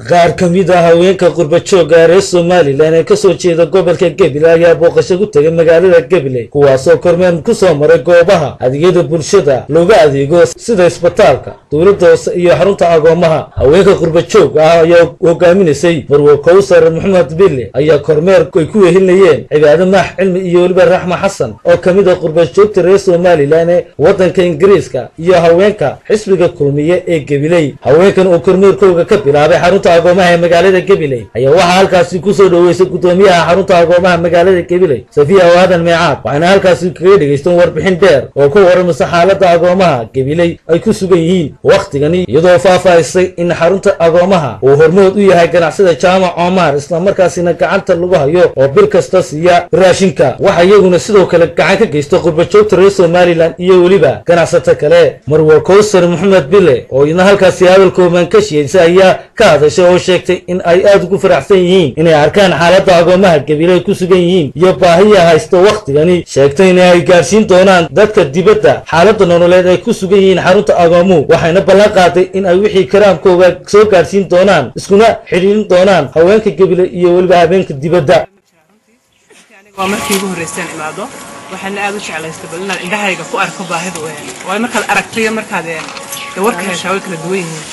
qaar ka mid ah haweenka qurba joogga reer Somaliland ee ka soo jeeda gobolka Gabiley ayaa booqasho ku tagay magaalada Gabiley kuwaasoo kormeer ku soo maray goobaha adeegyada bulshada looga adeego sida isbitaalka dawladda hoose iyo xarunta agoomaha. haweenka qurba joogga ah ayaa hogaaminaysay Marwo Kawsar Maxamed Bille ayaa kormeer ay ku wehelinayeen Cibaado Maax Cilmi iyo waliba Raxma Xasan oo ka mid ah qurba joogta reer Somaliland ee wadanka Ingiriiska iyo haweenka xisbiga kulmiye ee Gabiley. haweenkan oo kormeerkooda ka bilaabay xarunta agoomaha magaalada Gabiley ayaa waxa halkaas ku soo dhaweysay gudoomiyaha xarunta agoomaha magaalada Gabiley Safiya Waadan Meecaad waxaana halkaas kaga dhageystan warbixin dheer oo ku waramay xaaladda agoomaha Gabiley ay ku sugan yihiin waqtigani iyadoo faahfaahisay in xarunta agoomaha uu hormood u yahay ganacsada Jaamac Omar isla markaasina gacanta lagu hayo oo bil kasta siiya raashinka. waxa iyaguna sidoo kale gacan ka geystay qurba joogta reer Somaliland iyo waliba ganacsato kale. Marwo Kawsar Maxamed Bille oo ina halkaas hadalkoodan ka sheegay ayaa ka hadashay oo sheegtay in ay aad ugu faraxsan yihiin inay arkaan xaaladda agoomaha Gabiley ku sugan yihiin iyo baahiyaha haysto waqtigani. sheegtay in ay gaarsiin doonaan dadka dibadda xaaladda nololeed ay ku sugan yihiin xarunta agoomuhu waxayna ballan qaaday in ay wixii karaamkooda soo gaarsiin doonaan iskuna xiriirin doonaan haweenka Gabiley iyo waliba habeenka dibadda. waa markii ugu horeysay imaado waxaan aad u jeclaystay bal inaan indhahayga ku arko baahida weyn waa markaad aragtay markaad warka heshaa kala duwan yihiin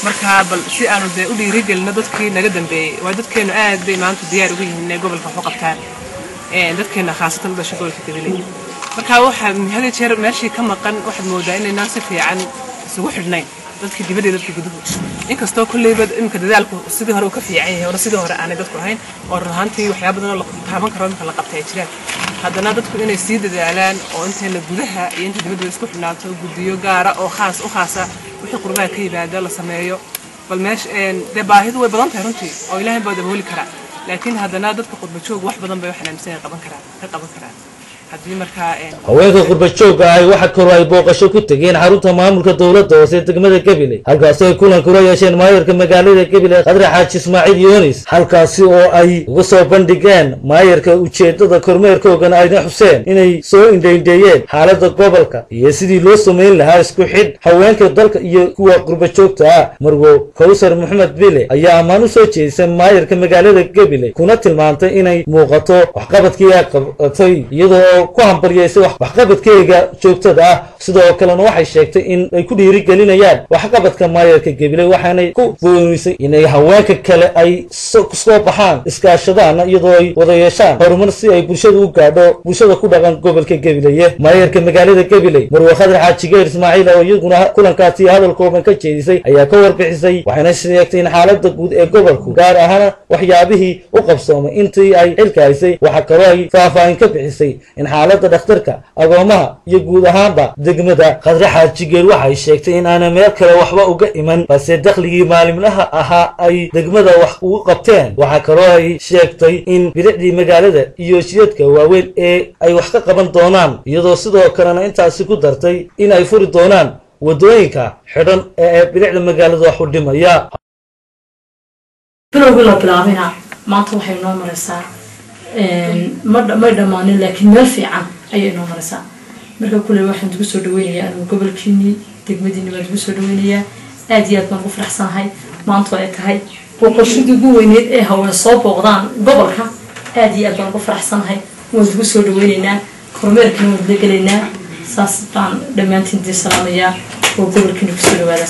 marka bal si aanu u dhiirigelino dadkii naga dambeeyay waa dadkeenu aad bay maanta diyaar ugu yihiin gobolka wax u qabtaan dadkeena khaasatan dadka gobolka Gabiley. marka waxa hada jeer meeshii ka maqan waxaad moodaa inay naan si fiican isugu xidhnayn dadkii dibadda dadkii guduhu inkastoo kulleeyba imka dadaalku sidii hore uu ka fiican yahay oo sidii hore aanay dadku ahayn oo rahantii waxyaabo badan la taaban karo marka la qabtay jiraan haddana dadku inay sii dadaalaan oo inteena gudaha iyo inta dibadda isku xidhnaato gudiyo gaara oo khaasa wixii qurbaha ka yimaada la sameeyo bal meesh baahidu way badan tahay runtii oo Ilaahay baa dabooli kara laakiin haddana dadka qurba joog wax badan bay wax aaminsan qaban karaan haddii marka haweenka qurba joogga ah waxa kale ay booqasho ku tageen xarunta maamulka dawladda hoose degmada Gabiley halkaas ay kulan kula yeesheen maayarka magaalada Gabiley Qadri Xaaji Ismaaciil Yunis halkaasi oo ay uga soo bandhigeen maayarka ujeedada kormeerkoogana ay xuseen inay soo indheeyeen xaaladda gobolka iyo sidii loo sameyn lahaa isku xidh haweenka dalka iyo kuwa qurba joogta ah. Marwo Kawsar Maxamed Bille ayaa ammaan u soo jeedisay maayarka magaalada Gabiley kuna tilmaantay inay muuqato waxqabadkii ay qabatay iyadoo ku hambalyeysay waxqabadkeega joogtada ah sidoo kalena waxay sheegtay in ay ku dhiirigelinayaan waxqabadka maayarka Gabiley waxaanay ku boonisay inay haweenka kale ay soo baxaan iskaashadaan iyadoo ay wada yeeshaan horumar si ay bulshada u gaadho bulshada ku dhaqan gobolka Gabiley. maayarka magaalada Gabiley Marwo Qadri Xaaji Ismaaciil oo iyaguna kulankaasi hadalkoodan ka jeedisay ayaa ka warbixisay waxayna sheegtay in xaaladda guud ee gobolku gaar ahaan waxyaabihii u qabsoomay intii ay xilkaysay waxa kale ay faahfaahin ka bixisay in xaaladda dhakhtarka agoomaha iyo guud ahaanba degmada. Qadri Xaaji waxay sheegtay in aan meel kale waxba uga iman balse dakhligii maalinlaha ahaa ay degmada wax ugu qabteen. waxa kale ay sheegtay in bilicdii magaalada iyo shidadka waaweyn ee ay wax ka qaban doonaan iyadoo sidoo kalena intaasi ku dartay in ay furi doonaan wadooyinka xidhan ee bilicda magaalada wax u dhimaya. maanta waxay noo maraysaa ma dhamaanin laakiin meel fiican ayay noo maraysaa marka kulay waxaan ugu soo dhaweynayaa anigu gobolkiini degmadiina waan ugu soo dhaweynayaa aad iyo aad baan ugu faraxsanahay maanta ay tahay booqashadii ugu weyneed ee haween soo booqdaan gobolka aad iyo aad baan ugu faraxsanahay waan ugu soo dhaweynaynaa kormeerkana waan la gelaynaa saas baan dhammaantiin salaamayaa oo gobolkiina ku soo dhawaada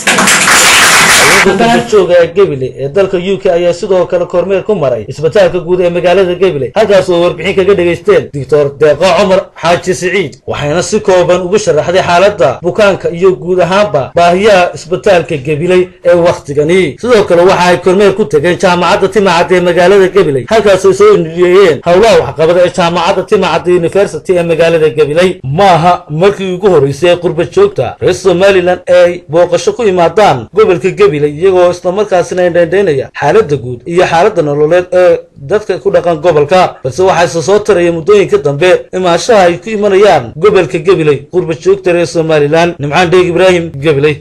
qurba joogga Gabiley ee dalka UK ayaa sidoo kale kormeer ku maray isbitaalka guud ee magaalada Gabiley halkaas oo warbixin kaga dhageysteen Dr. Deeqo Cumar Xaaji Saciid waxayna si kooban ugu sharaxday xaaladda bukaanka iyo guud ahaanba baahiyaha isbitaalka Gabiley ee waqtigani. sidoo kale waxa ay kormeer ku tageen jaamacadda Timacad ee magaalada Gabiley halkaas oo soo indhiyeen hawlaha waxqabad ee jaamacadda Timacad University ee magaalada Gabiley. maaha markii ugu horeysay qurba joogta reer Somaliland ay booqasho ku imaadaan gobolka Gabiley iyagoo isla markaasina indheynaya xaaladda guud iyo xaaladda nololeed ee dadka ku dhaqan gobolka balse waxay soo tarayeen muddooyinka dambe imaashaha ay ku imanayaan gobolka Gabiley qurba joogta reer Somaliland. Nimcaan Dheeg Ibraahim Gabiley.